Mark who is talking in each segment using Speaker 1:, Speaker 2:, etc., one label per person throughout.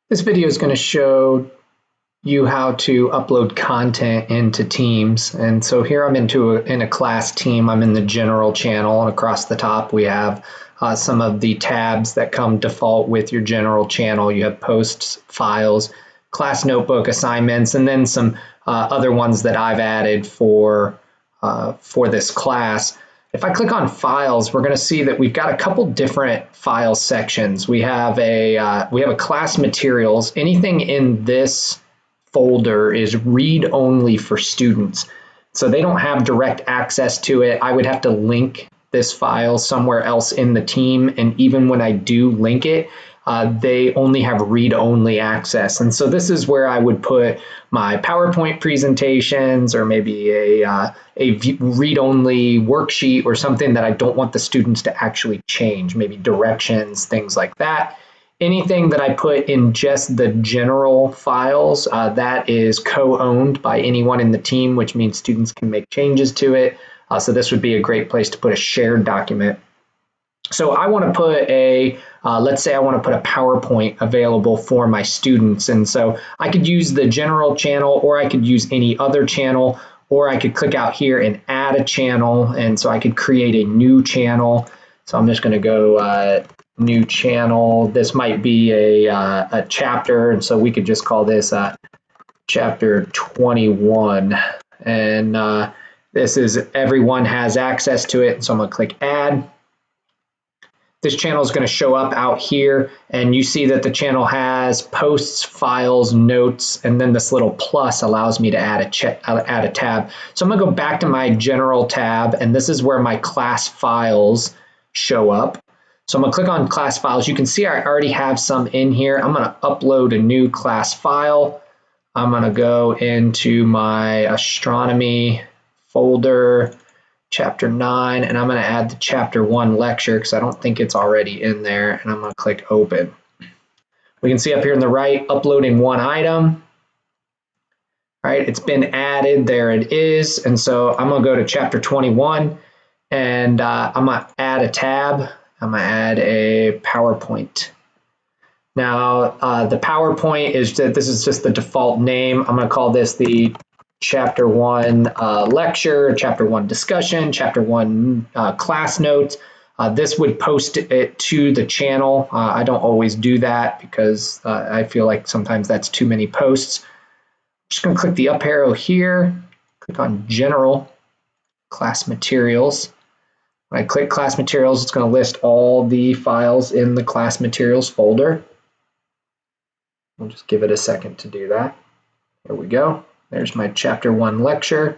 Speaker 1: This video is going to show you how to upload content into Teams. And so here I'm in a class team. I'm in the general channel, and across the top we have some of the tabs that come default with your general channel. You have posts, files, class notebook, assignments, and then some other ones that I've added for this class. If I click on files, we're going to see that we've got a couple different file sections. We have a class materials. Anything in this folder is read only for students, so they don't have direct access to it. I would have to link this file somewhere else in the team, and even when I do link it, they only have read-only access. And so this is where I would put my PowerPoint presentations, or maybe a read-only worksheet, or something that I don't want the students to actually change, maybe directions, things like that. Anything that I put in just the general files, that is co-owned by anyone in the team, which means students can make changes to it. So this would be a great place to put a shared document. So I want to put let's say I want to put a PowerPoint available for my students. And so I could use the general channel, or I could use any other channel, or I could click out here and add a channel. And so I could create a new channel. So I'm just going to go new channel. This might be a chapter. And so we could just call this chapter 21. And this is everyone has access to it. So I'm going to click add. This channel is going to show up out here, and you see that the channel has posts, files, notes, and then this little plus allows me to add a tab. So I'm going to go back to my general tab, and this is where my class files show up. So I'm going to click on class files. You can see I already have some in here. I'm going to upload a new class file. I'm going to go into my astronomy folder, chapter 9, and I'm going to add the chapter 1 lecture because I don't think it's already in there, and I'm going to click open. We can see up here on the right, uploading one item. All right, it's been added, there it is. And so I'm going to go to chapter 21, and I'm going to add a tab. I'm going to add a PowerPoint. Now the PowerPoint this is just the default name. I'm going to call this the chapter 1 lecture, chapter 1 discussion, chapter 1 class notes. This would post it to the channel. I don't always do that because I feel like sometimes that's too many posts. I'm just going to click the up arrow here, click on general, class materials. When I click class materials, it's going to list all the files in the class materials folder. We'll just give it a second to do that. There we go. There's my chapter 1 lecture.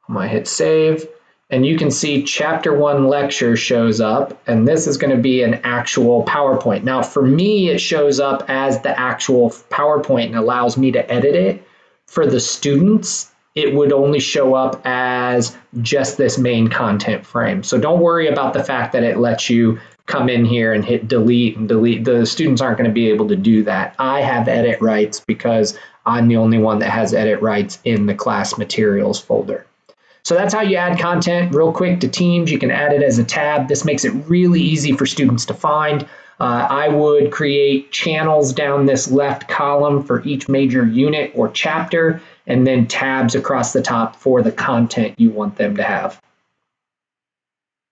Speaker 1: I'm going to hit save, and you can see chapter 1 lecture shows up, and this is going to be an actual PowerPoint. Now for me, it shows up as the actual PowerPoint and allows me to edit it. For the students, it would only show up as just this main content frame. So don't worry about the fact that it lets you come in here and hit delete and delete. The students aren't going to be able to do that. I have edit rights because I'm the only one that has edit rights in the class materials folder. So that's how you add content real quick to Teams. You can add it as a tab. This makes it really easy for students to find. I would create channels down this left column for each major unit or chapter, and then tabs across the top for the content you want them to have.